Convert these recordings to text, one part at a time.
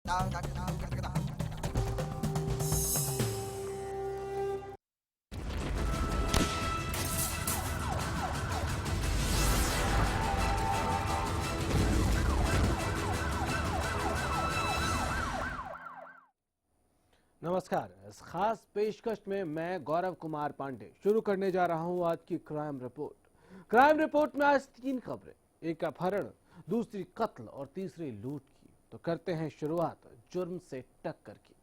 नमस्कार। इस खास पेशकश में मैं गौरव कुमार पांडे शुरू करने जा रहा हूं आज की क्राइम रिपोर्ट। क्राइम रिपोर्ट में आज 3 खबरें, एक अपहरण, दूसरी कत्ल और तीसरी लूट की। तो करते हैं शुरुआत जुर्म से टक्कर की।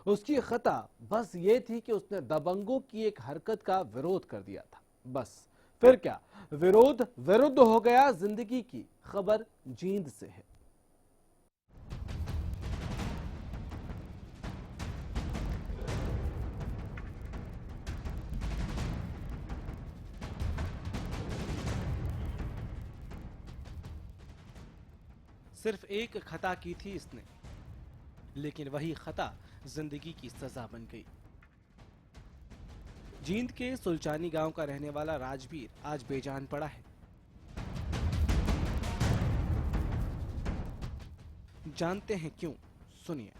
उसकी खता बस ये थी कि उसने दबंगों की एक हरकत का विरोध कर दिया था। बस फिर क्या, विरोध विरुद्ध हो गया जिंदगी की। खबर जींद से है। सिर्फ एक खता की थी इसने, लेकिन वही खता जिंदगी की सजा बन गई। जींद के सुलचानी गांव का रहने वाला राजवीर आज बेजान पड़ा है। जानते हैं क्यों, सुनिए।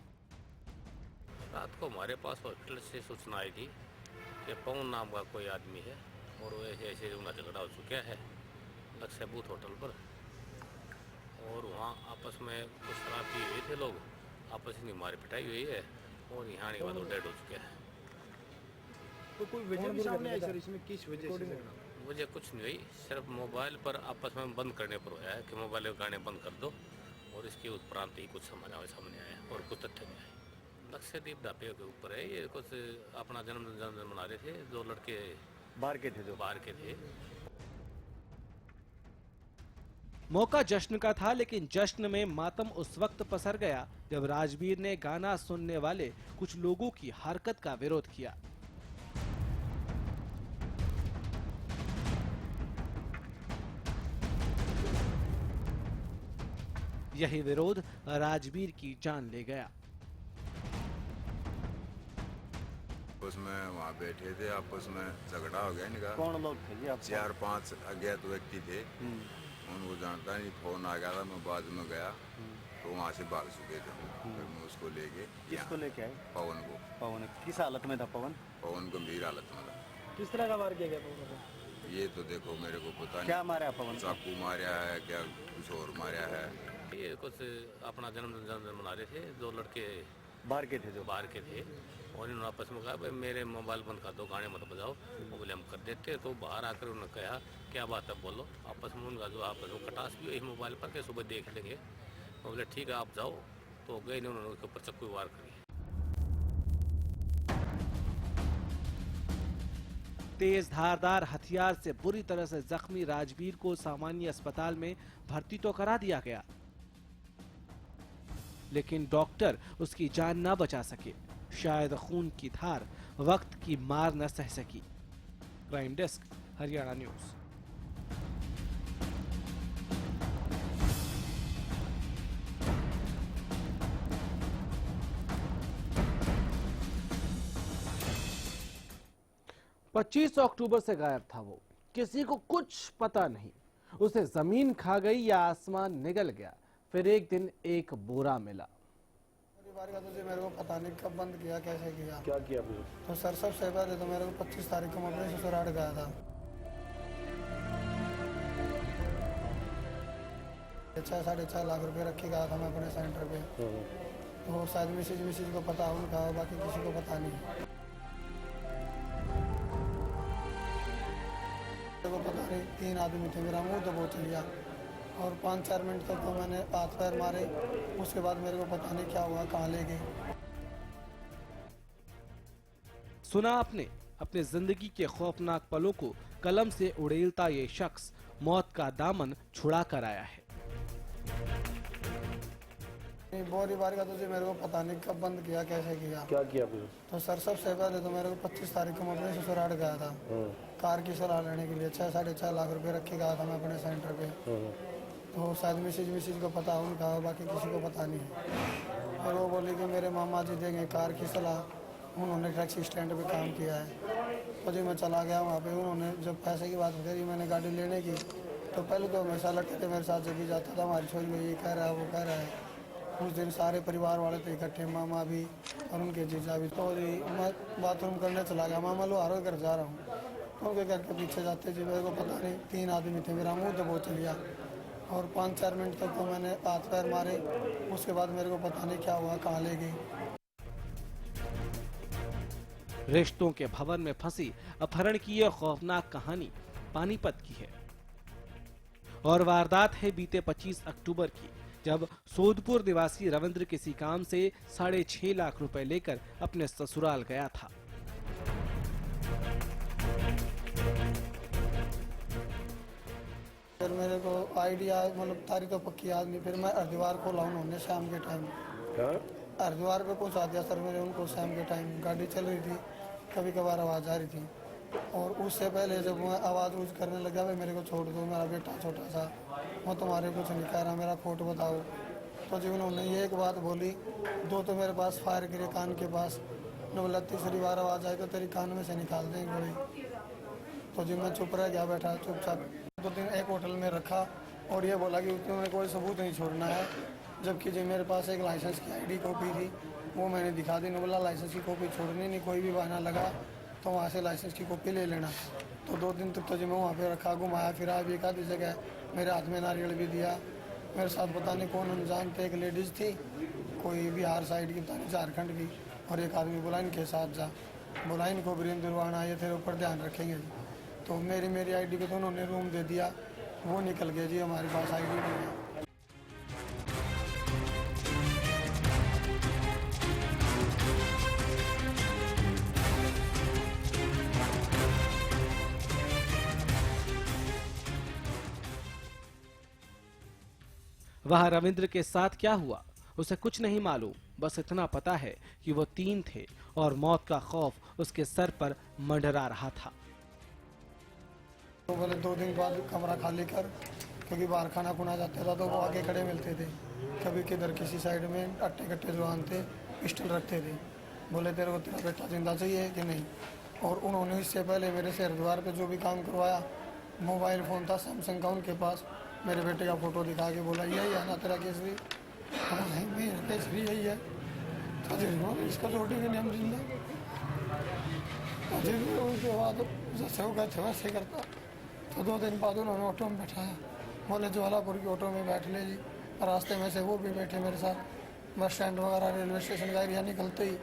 रात को हमारे पास हॉस्पिटल से सूचना आई थी कि पवन नाम का कोई आदमी है और वो ऐसे ऐसे उनका झगड़ा हो चुका है लक्ष्य बूथ होटल पर, और वहाँ आपस में कुछ शराब पिए हुए थे लोग, आपस में मार पिटाई हुई है और यहाँ आने के बाद वो डेड हो चुके हैं। तो कोई वजह भी सामने आई सर इसमें, किस वजह से? मुझे कुछ नहीं हुई, सिर्फ मोबाइल पर आपस में बंद करने पर हुआ है कि मोबाइल के गाने बंद कर दो, और इसके उपरांत ही कुछ सामने आया और कुछ तथ्य नहीं आए। लक्ष्यदीप ढाबे के ऊपर है ये, कुछ अपना जन्मदिन मना रहे थे, 2 लड़के बाहर के थे। मौका जश्न का था, लेकिन जश्न में मातम उस वक्त पसर गया जब राजवीर ने गाना सुनने वाले कुछ लोगों की हरकत का विरोध किया। यही विरोध राजवीर की जान ले गया। उसमें वहाँ बैठे थे, आपस में झगड़ा हो गया इनका। कौन लोग थे जी? 4-5 अज्ञात व्यक्ति थे। उनको जानता नहीं, फोन आ गया था, मैं बाद में गया तो वहाँ से भाग चुके थे। फिर मैं उसको लेके, किसको लेके आए? पवन को। पवन किस हालत में था? पवन गंभीर हालत में था। किस तरह का वार किया गया पवन को? ये तो देखो मेरे को पता नहीं। क्या मारा पवन? चाकू मारा है क्या, कुछ और मारा है। ये कुछ अपना जन्मदिन मना रहे थे, 2 लड़के बाहर के थे और इन्होंने आपस में कहा भाई मेरे मोबाइल बंद कर दो, गाने मत बजाओ। वो बोले हम कर देते। तो बाहर आकर उन्होंने कहा क्या बात है बोलो। आपस में उनका जो आपस में खटास भी हुई मोबाइल पर के सुबह देख लेंगे। वो बोले ठीक है आप जाओ। तो गए नहीं, उन्होंने उसके ऊपर चाकू वार करी। तेज धारदार हथियार से बुरी तरह से जख्मी राजवीर को सामान्य अस्पताल में भर्ती तो करा दिया गया, लेकिन डॉक्टर उसकी जान न बचा सके। शायद खून की धार वक्त की मार न सह सकी। Crime desk, Haryana news. पच्चीस अक्टूबर से गायब था वो, किसी को कुछ पता नहीं। उसे जमीन खा गई या आसमान निगल गया। फिर एक दिन एक बोरा मिला। का तो मेरे को पता नहीं कब बंद किया, कैसे किया, क्या किया फिर? तो सर सबसे पहले तो मेरे को 25 तारीख को मैं अपने ससुराल गया था। 6-6.5 लाख रुपए रखे गया था मैं अपने सेंटर पे। तो शायद मिसेज को पता उनका, बाकी किसी को पता नहीं। मेरे को पता नहीं, 3 आदमी थे, मेरा मुंह दबोच लिया और 5-4 मिनट तक तो मैंने हाथ पैर मारे। उसके बाद मेरे को पता नहीं क्या हुआ, कहाँ ले गए। सुना आपने, अपने जिंदगी के खौफनाक पलों को कलम से उड़ेलता ये शख्स मौत का दामन छुड़ा कर आया है। बोरी बारी का तो जी मेरे को पता नहीं कब बंद किया, कैसे किया, क्या किया फिर? तो सर सबसे पहले तो मेरे को 25 तारीख को मैं अपने ससुराल गया था कार की सलाह लेने के लिए। 6-6.5 लाख रुपए रखे गया था मैं अपने सेंटर पे। तो शायद मिसेज को पता उनका, बाकी किसी को पता नहीं। और वो बोली कि मेरे मामा जी देंगे कार की सलाह। उन्होंने टैक्सी स्टैंड पे काम किया है। तो जी मैं चला गया वहाँ पे। उन्होंने जब पैसे की बात करी मैंने गाड़ी लेने की, तो पहले तो हमेशा लड़के थे मेरे साथ जब जाता था, हमारी छोरी को ये कह रहा है वो कह रहा है। उस दिन सारे परिवार वाले थे इकट्ठे, मामा भी और उनके जीजा भी। तो जी मैं बाथरूम करने चला गया, मामा लो हारो घर जा रहा हूँ। तो उनके घर के पीछे जाते जी मेरे को पता नहीं 3 आदमी थे, मेरा मुँह तो बहुत चल गया और 5-4 मिनट तक तो मैंने हाथ पैर मारे। उसके बाद मेरे को पता नहीं क्या हुआ, कहाँ ले गई। रिश्तों के भवन में फंसी अपहरण की यह खौफनाक कहानी पानीपत की है और वारदात है बीते 25 अक्टूबर की, जब सोदपुर निवासी रविंद्र किसी काम से 6.5 लाख रुपए लेकर अपने ससुराल गया था। फिर मेरे को आइडिया मतलब तारी तो पक्की याद नहीं। फिर मैं हरिद्वार को लाऊं उन्होंने शाम के टाइम हरिद्वार पे पहुंचा दिया सर मेरे उनको। शाम के टाइम गाड़ी चल रही थी, कभी कभार आवाज़ आ रही थी और उससे पहले जब मैं आवाज़ ऊज करने लगा भाई मेरे को छोड़ दो, मेरा बेटा छोटा सा, मैं तुम्हारे कुछ नहीं कह रहा, मेरा खोट बताओ। तो जी उन्होंने ये एक बात बोली, 2 तो मेरे पास फायर करे कान के पास, न बोला तीसरी बार आवाज़ आई तो तेरी कान में से निकाल देंगे गोली। तो जी मैं चुप रह गया, बैठा चुपचाप। 2 दिन एक होटल में रखा और ये बोला कि उन्होंने कोई सबूत नहीं छोड़ना है, जबकि जी मेरे पास एक लाइसेंस की आईडी कॉपी थी, वो मैंने दिखा दी। बोला लाइसेंस की कॉपी छोड़नी नहीं, कोई भी बहाना लगा तो वहाँ से लाइसेंस की कॉपी ले लेना। तो 2 दिन तक तो जी मैं वहाँ पे रखा, घुमाया फिरा भी एक आधी जगह, मेरे हाथ में नारियल भी दिया। मेरे साथ पता नहीं कौन अनजान थे, एक लेडीज़ थी कोई बिहार साइड की, पता नहीं झारखंड की, और एक आदमी बोला इनके साथ जा, बोला इनको वीरेंद्र दुर्वाना ये तेरे ऊपर ध्यान रखेंगे। तो मेरी आईडी पे तो उन्होंने रूम दे दिया, वो निकल गए जी, हमारे पास आईडी नहीं है। वह रविंद्र के साथ क्या हुआ उसे कुछ नहीं मालूम, बस इतना पता है कि वो 3 थे और मौत का खौफ उसके सर पर मंडरा रहा था। तो बोले 2 दिन बाद कमरा खाली कर, क्योंकि बाहर खाना खुना जाता था तो वो आगे खड़े मिलते थे, कभी किधर किसी साइड में अट्टे कट्टे जवान थे, पिस्टल रखते थे। बोले तेरे को तेरा बेटा जिंदा चाहिए कि नहीं। और उन्होंने इससे पहले मेरे से हरिद्वार पे जो भी काम करवाया, मोबाइल फ़ोन था सैमसंग का उनके पास, मेरे बेटे का फ़ोटो दिखा के बोला यही है ना तेरा केसरी, नहीं मेरा केसरी यही है। तो इसका रोटी भी नहीं हम जिंदा। तो उसके बाद जैसे वो कहते वैसे करता। तो 2 दिन बाद उन्होंने ऑटो में बैठाया, बोले ज्वालापुर की ऑटो में बैठ ले जी। रास्ते में से वो भी बैठे मेरे साथ, बस स्टैंड वगैरह रेलवे स्टेशन का एरिया निकलते ही।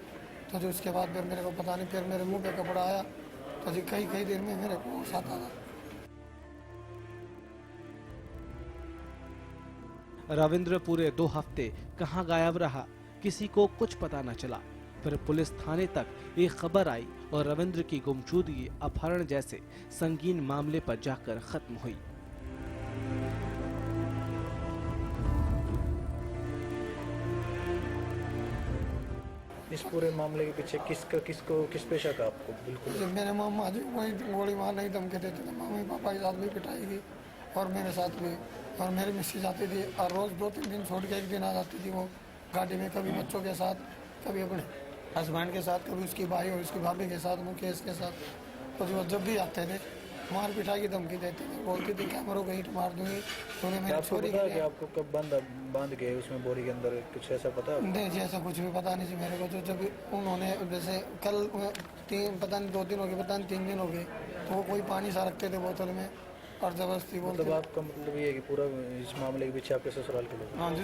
तो जो उसके बाद फिर मेरे को पता नहीं, फिर मेरे मुंह पे कपड़ा आया, तो जी कई देर में मेरे को होश आता था। रविंद्र पूरे 2 हफ्ते कहां गायब रहा, किसी को कुछ पता न चला। फिर पुलिस थाने तक एक खबर आई और रविंद्र की गुमशुदगी अपहरण जैसे संगीन मामले पर जाकर खत्म हुई। इस पूरे मामले के पीछे किस पे शक है आपको? बिल्कुल मेरे मामा जी वही गोली मारने की धमकी देते थे, मम्मी पापा के साथ भी पिटाई की और मेरे साथ भी। और मेरी मिस्सी जाती थी और रोज़ 2-3 दिन छोड़ के 1 दिन आ जाती थी वो गाड़ी में, कभी बच्चों के साथ, कभी अपने हस्बैंड के साथ, कभी उसकी भाई और उसकी भाभी के साथ, मुकेश के साथ। तो जो जब भी आते थे मार पिटाई की धमकी देते थे, बोलती थी कैमरों को हीट मार दूंगी तूने मेरी छोरी कि आपको कब बांध के उसमें बोरी के अंदर, कुछ ऐसा पता है? नहीं जी ऐसा कुछ भी पता नहीं जी मेरे को। जो जब उन्होंने जैसे कल 2 दिन हो गए, पता नहीं 3 दिन हो गए, तो वो कोई पानी सा रखते थे बोतल में और जबरदस्ती बोलते। मतलब आपका मतलब ये है कि पूरा इस मामले के पीछे आपके ससुराल के लोग? हाँ जी।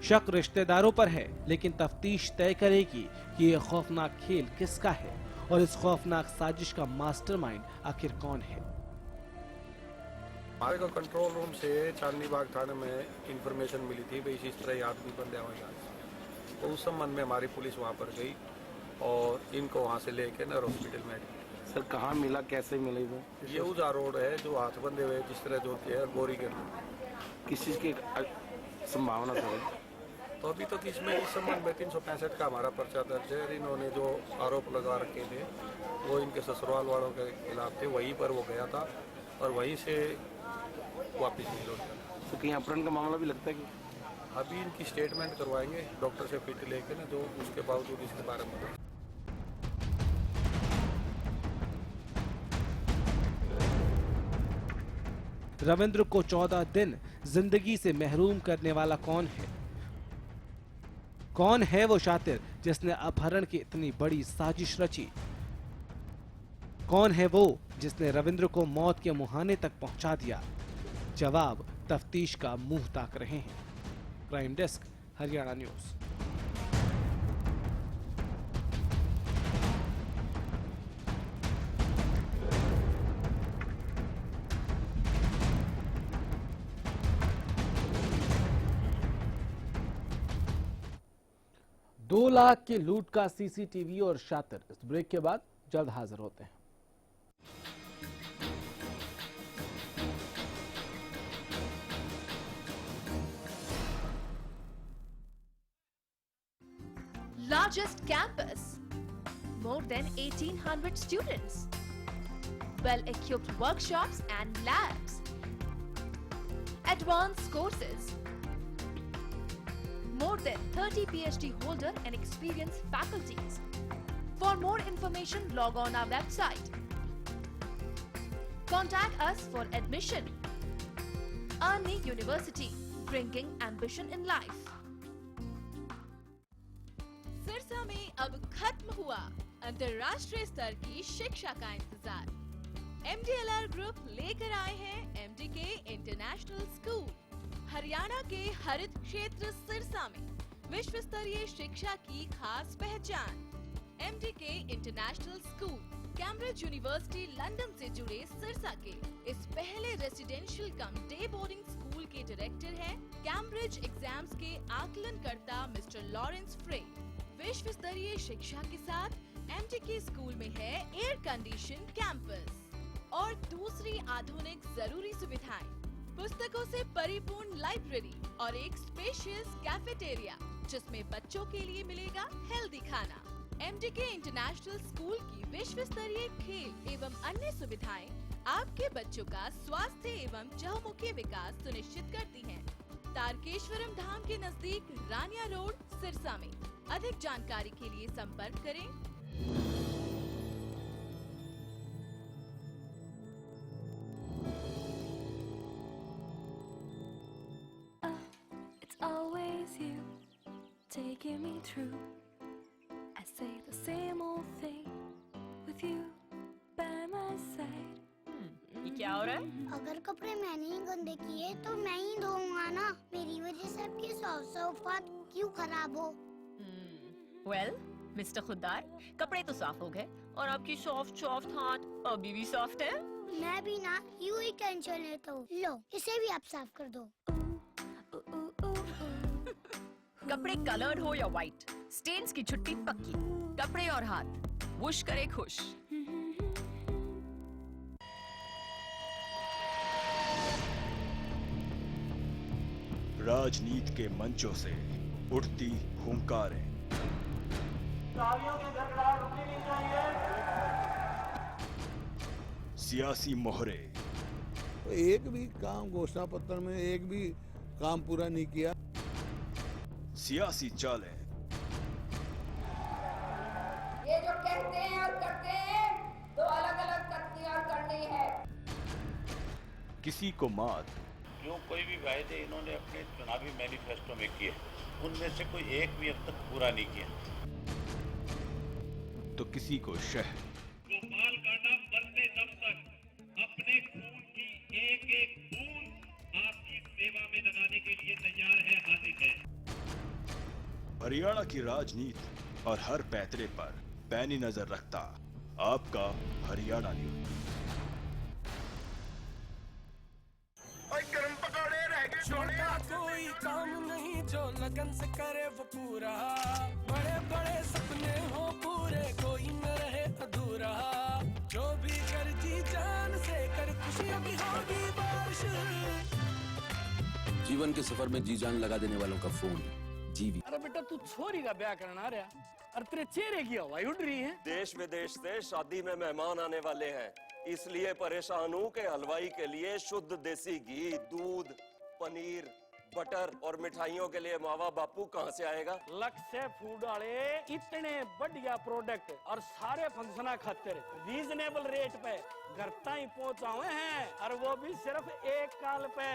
शक रिश्तेदारों पर है, लेकिन तफ्तीश तय करेगी कि ये खौफनाक खेल किसका है और इस खौफनाक साजिश का मास्टरमाइंड आखिर कौन है। हमारे को कंट्रोल रूम से चांदनी बाग थाने में इंफॉर्मेशन मिली थी भाई इस तरह आदमी बंदे हुए, तो उस संबंध में हमारी पुलिस वहाँ पर गई और इनको वहाँ से लेके नर हॉस्पिटल में। सर कहाँ मिला, कैसे मिला इधर? ये उजा रोड है जो हाथ बंधे हुए जिस तरह जो है बोरी के किस चीज़ की संभावना सर? तो अभी तो इसमें इस संबंध में 365 का हमारा पर्चा दर्ज है। इन्होंने जो आरोप लगा रखे थे वो इनके ससुराल वालों के खिलाफ थे, वहीं पर वो गया था और वहीं से वापस नहीं लौटा। तो कहीं अपहरण का मामला भी लगता है कि? अभी इनकी स्टेटमेंट करवाएंगे डॉक्टर से फिट लेके ना, जो उसके बावजूद इसके बारे में। रविंद्र को 14 दिन जिंदगी से महरूम करने वाला कौन है? कौन है वो शातिर जिसने अपहरण की इतनी बड़ी साजिश रची? कौन है वो जिसने रविंद्र को मौत के मुहाने तक पहुंचा दिया? जवाब तफ्तीश का मुंह ताक रहे हैं। Crime desk, Haryana news. दो लाख की लूट का सीसीटीवी और शातिर। इस ब्रेक के बाद जल्द हाजिर होते हैं। Largest campus, more than 1800 students, well-equipped workshops and labs, advanced courses, more than 30 PhD holder and experienced faculties. For more information, log on our website. Contact us for admission. Army University, bringing ambition in life. Sirsa में अब खत्म हुआ अंतर्राष्ट्रीय स्तर की शिक्षा का इंतजार। MDLR ग्रुप लेकर आए हैं MDK इंटरनेशनल स्कूल। हरियाणा के हरित क्षेत्र सिरसा में विश्व स्तरीय शिक्षा की खास पहचान। MDK international school Cambridge university London से जुड़े सिरसा के इस पहले रेसिडेंशियल कम डे बोर्डिंग स्कूल के डायरेक्टर हैं कैम्ब्रिज एग्जाम्स के आकलनकर्ता मिस्टर लॉरेंस फ्रे। विश्व स्तरीय शिक्षा के साथ MDK स्कूल में है एयर कंडीशन कैंपस और दूसरी आधुनिक जरूरी सुविधाएं, पुस्तकों से परिपूर्ण लाइब्रेरी और एक स्पेशियस कैफेटेरिया जिसमें बच्चों के लिए मिलेगा हेल्दी खाना। MDK इंटरनेशनल स्कूल की विश्व स्तरीय खेल एवं अन्य सुविधाएं आपके बच्चों का स्वास्थ्य एवं चहुमुखी विकास सुनिश्चित करती हैं। तारकेश्वरम धाम के नजदीक रानिया रोड सिरसा में। अधिक जानकारी के लिए संपर्क करें। It's always you taking me through. I say the same old thing with you by my side. ये क्या हो रहा है? अगर कपड़े मैंने ही गंदे किए तो मैं ही धोऊंगा ना। मेरी वजह से आपकी सौफात क्यों खराब हो? वेल, मिस्टर खुद्दार, कपड़े तो साफ हो गए और आपकी सॉफ्ट हाथ अभी भी सॉफ्ट है। मैं भी ना यूं ही टेंशन लेता हूँ। लो, इसे भी आप साफ कर दो। कपड़े कलर्ड हो या व्हाइट, स्टेन्स की छुट्टी पक्की। कपड़े और हाथ वुश करे खुश। राजनीति के मंचों से उठती हुंकारें, सियासी मोहरे, एक भी काम घोषणा पत्र में एक भी काम पूरा नहीं किया। सियासी चालें, ये जो कहते हैं और करते हैं दो अलग अलग तख्तियां करनी है। किसी को मात। जो कोई भी वायदे इन्होंने अपने चुनावी मैनिफेस्टो में किए उनमें से कोई एक भी अब तक पूरा नहीं किया। तो किसी को शह। गोपाल का नाम बनते दम तक अपने खून की एक एक बूंद आपकी सेवा में लगाने के लिए तैयार है, हाजिर है। हरियाणा की राजनीति और हर पैतरे पर पैनी नजर रखता आपका हरियाणा न्यूज। गर्म पकौड़े रह गए, छोटा कोई काम नहीं जो लगन से करे वो पूरा। बड़े बड़े सपने हो पूरे, कोई न रहे अधूरा। जो भी कर जी जान से कर, खुशियों की होगी बारिश। जीवन के सफर में जी जान लगा देने वालों का फोन जीवी। अरे बेटा तू छोरी का ब्याह करना रहा, और तेरे चेहरे की हवाई उड़ रही है। देश विदेश से शादी में मेहमान आने वाले हैं, इसलिए परेशान हूँ कि हलवाई के लिए शुद्ध देसी घी, दूध, पनीर, बटर और मिठाइयों के लिए मावा बापू कहाँ से आएगा? लक्ष्य फूड वाले इतने बढ़िया प्रोडक्ट और सारे फंक्शन खातिर रीजनेबल रेट पे घर तक पहुँचा हुए हैं, और वो भी सिर्फ एक कॉल पे।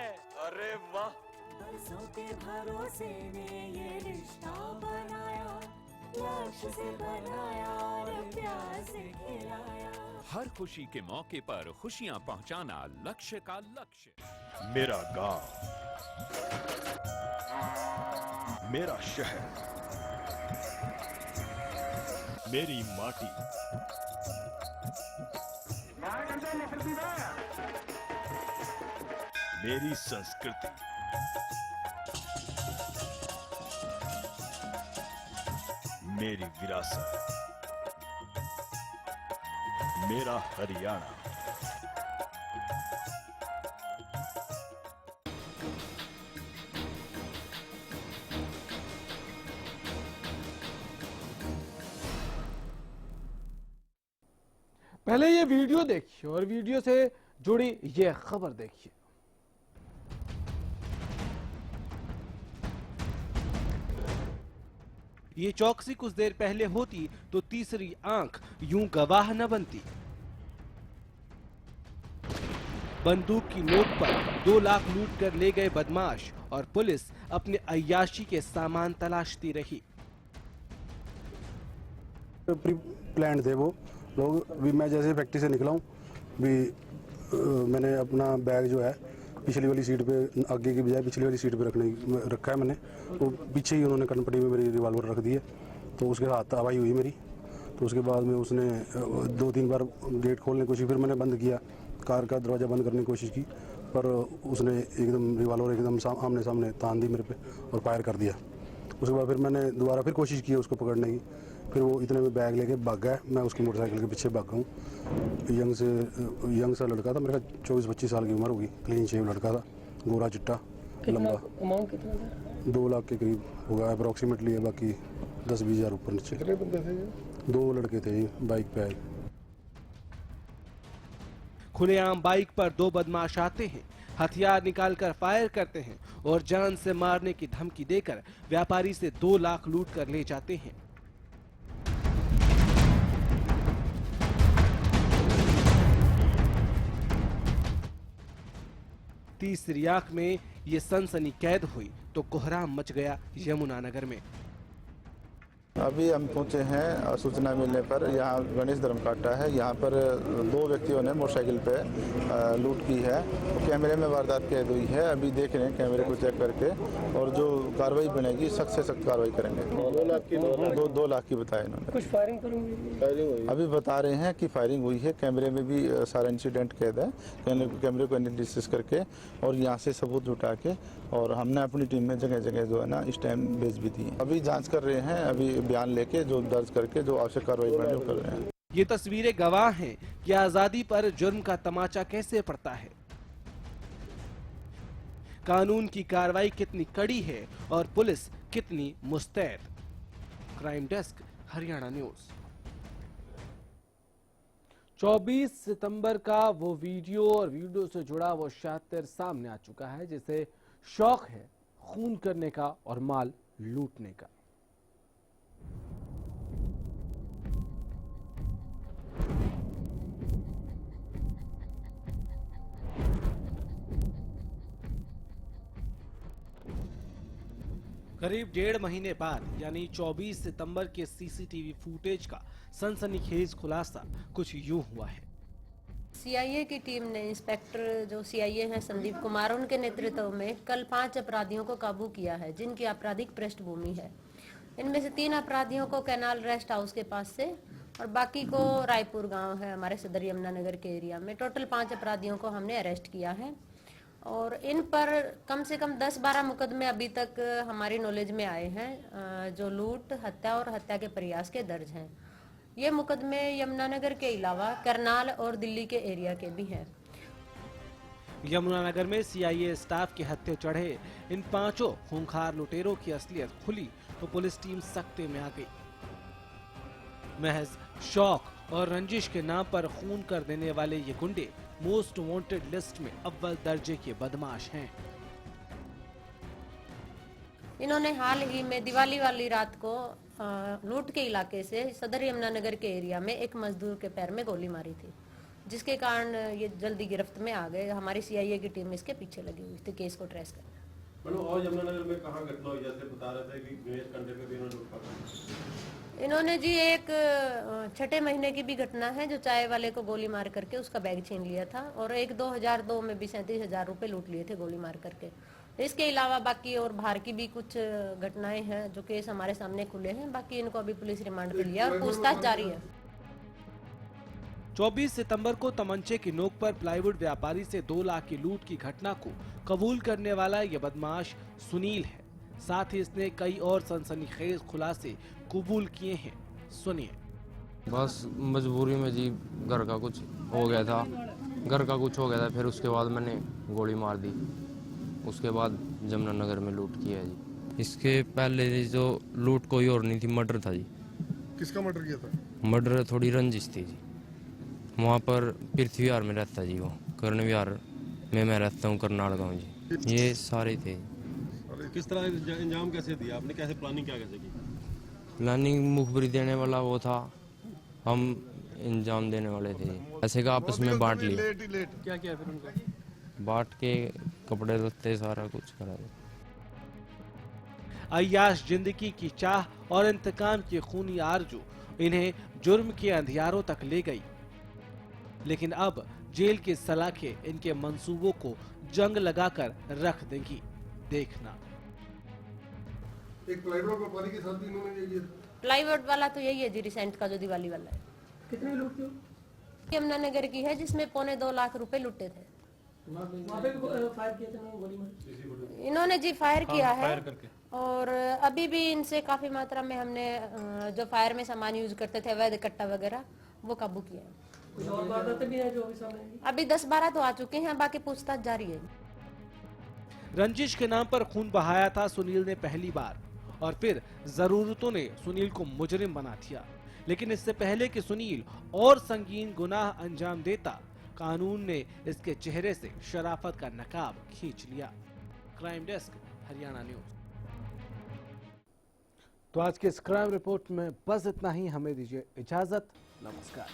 अरे वाह! बरसों के भरोसे ने ये रिश्ता बनाया, लक्ष्य से बनाया और प्यार से खिलाया। हर खुशी के मौके पर खुशियां पहुंचाना लक्ष्य का लक्ष्य। मेरा गांव, मेरा शहर, मेरी माटी, मेरी संस्कृति, मेरी विरासत, मेरा हरियाणा। पहले ये वीडियो देखिए और वीडियो से जुड़ी ये खबर देखिए। ये चौकसी कुछ देर पहले होती तो तीसरी आंख यूं गवाह न बनती। बंदूक की नोक पर 2 लाख लूट कर ले गए बदमाश और पुलिस अपने अय्याशी के सामान तलाशती रही। प्री प्लान थे वो लोग। भी मैं जैसे फैक्ट्री से निकला हूँ भी मैंने अपना बैग जो है पिछली वाली सीट पे, आगे की बजाय पिछली वाली सीट पे रखा है मैंने। वो पीछे ही उन्होंने कनपटी में मेरी रिवॉल्वर रख दी है, तो उसके हाथ आवाज़ हुई मेरी। तो उसके बाद में उसने 2-3 बार गेट खोलने की कोशिश, फिर मैंने बंद किया, कार का दरवाज़ा बंद करने की कोशिश की, पर उसने एकदम रिवॉल्वर एकदम आमने सामने तान दी मेरे पे और फायर कर दिया। उसके बाद फिर मैंने दोबारा फिर कोशिश की उसको पकड़ने की, फिर वो इतने में बैग लेके भाग गया। मैं उसकी मोटरसाइकिल के पीछे भागा हूँ। यंग सा लड़का था, मेरे 24-25 साल की उम्र होगी, क्लीन शेव लड़का था, गोरा चिट्टा लंबा। अमाउंट कितना था? 2 लाख के करीब होगा अप्रोक्सीमेटली है, बाकी 10-20 हज़ार ऊपर नीचे। कितने बंदे थे? 2 लड़के थे बाइक पे आए। खुलेआम बाइक पर 2 बदमाश आते हैं, हथियार निकालकर फायर करते हैं और जान से मारने की धमकी देकर व्यापारी से 2 लाख लूट कर ले जाते हैं। तीसरी आंख में ये सनसनी कैद हुई तो कोहराम मच गया यमुनानगर में। अभी हम पहुंचे हैं सूचना मिलने पर, यहाँ गणेश धर्मकाटा है। यहाँ पर 2 व्यक्तियों ने मोटरसाइकिल पे लूट की है। तो कैमरे में वारदात कैद हुई है। अभी देख रहे हैं कैमरे को चेक करके, और जो कार्रवाई बनेगी सख्त से सख्त कार्रवाई करेंगे। 2 लाख की बताया इन्होंने। कुछ फायरिंग करूंगी अभी बता रहे हैं कि फायरिंग हुई है। कैमरे में भी सारा इंसिडेंट कैद है। कैमरे को एनालिसिस करके और यहाँ से सबूत जुटा के, और हमने अपनी टीम में जगह जगह जो है ना इस टाइम भेज भी दी। अभी जाँच कर रहे हैं, अभी बयान लेके जो दर्ज करके जो आवश्यक कार्रवाई बने वो कर रहे हैं। ये तस्वीरें गवाह हैं कि आजादी पर जुर्म का तमाचा कैसे पड़ता है, कानून की कार्रवाई कितनी कड़ी है और पुलिस कितनी मुस्तैद। Crime desk, Haryana news. 24 सितंबर का वो वीडियो और वीडियो से जुड़ा वो शातिर सामने आ चुका है जिसे शौक है खून करने का और माल लूटने का। करीब 1.5 महीने बाद यानी 24 सितंबर के सीसीटीवी फुटेज का सनसनीखेज खुलासा कुछ यूं हुआ है। सीआईए की टीम ने इंस्पेक्टर जो सीआईए हैं संदीप कुमार, उनके नेतृत्व में कल 5 अपराधियों को काबू किया है जिनकी आपराधिक पृष्ठभूमि है। इनमें से 3 अपराधियों को कैनाल रेस्ट हाउस के पास से और बाकी को रायपुर गांव है हमारे सदर यमुनानगर के एरिया में। टोटल 5 अपराधियों को हमने अरेस्ट किया है और इन पर कम से कम 10-12 मुकदमे अभी तक हमारी नॉलेज में आए हैं जो लूट, हत्या और हत्या के प्रयास के दर्ज हैं। ये मुकदमे यमुनानगर के अलावा करनाल और दिल्ली के एरिया के भी हैं। यमुनानगर में सीआईए स्टाफ के हत्थे चढ़े इन 5 खूंखार लुटेरों की असलियत खुली तो पुलिस टीम सख्ते में आ गई। महज शौक और रंजिश के नाम पर खून कर देने वाले ये गुंडे मोस्ट वांटेड लिस्ट में अव्वल दर्जे के बदमाश हैं। इन्होंने हाल ही में दिवाली वाली रात को लूट के इलाके से सदर यमुनानगर के एरिया में एक मजदूर के पैर में गोली मारी थी, जिसके कारण ये जल्दी गिरफ्त में आ गए। हमारी सीआईए की टीम इसके पीछे लगी हुई थी केस को ट्रेस करने। और यमुनानगर में कहाँ घटना हुई, जैसे बता रहे थे कि गणेश कंडे पे भी इन्होंने लूटपाट? इन्होंने जी एक 6ठे महीने की भी घटना है, जो चाय वाले को गोली मार करके उसका बैग छीन लिया था, और एक 2002 में भी 37,000 रुपए लूट लिए थे गोली मार करके। इसके अलावा बाकी और बाहर की भी कुछ घटनाएं हैं जो केस हमारे सामने खुले हैं। बाकी इनको अभी पुलिस रिमांड पे लिया और पूछताछ जारी है। 24 सितंबर को तमंचे की नोक पर प्लाईवुड व्यापारी से 2 लाख की लूट की घटना को कबूल करने वाला ये बदमाश सुनील है। साथ ही इसने कई और सनसनीखेज खुलासे कबूल किए हैं। सुनिए। बस मजबूरी में जी, घर का कुछ हो गया था, फिर उसके बाद मैंने गोली मार दी। उसके बाद जमुनानगर में लूट किया जी। इसके पहले जो लूट कोई और नहीं थी, मर्डर था जी। किसका मर्डर किया था? मर्डर थोड़ी रंजिश थी जी। वहाँ पर पृथ्वी विहार में रहता जी, वो कर्ण विहार में मैं रहता हूँ, करनाल गाँव जी। ये सारे थे। किस तरह इंजाम कैसे दिया आपने, कैसे प्लानिंग क्या कैसे की? प्लानिंग मुखबरी देने वाला वो था, हम इंजाम देने वाले थे। ऐसे का आपस में बांट लिया। क्या किया फिर उनको? बांट के कपड़े लत्ते सारा कुछ करा दिया। अय्याश जिंदगी की चाह और इंतकाम की खूनी आरजू इन्हें जुर्म के अंधियारों तक ले गई, लेकिन अब जेल की सलाखें इनके मंसूबों को जंग लगाकर रख देंगी। देखना। एक प्लाईवुड व्यापारी के साथ भी इन्होंने ये प्लाईवुड वाला तो यही है जी, रिसेंट का जो दिवाली वाला है। कितने लूट किए? यमुनानगर की है, जिसमें 2.25 लाख रुपए लूटे थे। वहाँ पे फायर किया था ना गोली में? इन्होंने जी फायर किया है, फायर करके। और अभी भी इनसे काफी मात्रा में हमने जो फायर में सामान यूज करते थे, अवैध कट्टा वगैरह, वो काबू किया है। और वारदातें भी हैं जो अभी सामने आई? अभी 10-12 तो आ चुके हैं, बाकी पूछताछ जारी है। रंजिश के नाम पर खून बहाया था सुनील ने पहली बार, और फिर जरूरतों ने सुनील को मुजरिम बना दिया। लेकिन इससे पहले कि सुनील और संगीन गुनाह अंजाम देता, कानून ने इसके चेहरे से शराफत का नकाब खींच लिया। Crime desk, Haryana news. तो आज के इस क्राइम रिपोर्ट में बस इतना ही। हमें दीजिए इजाजत। नमस्कार।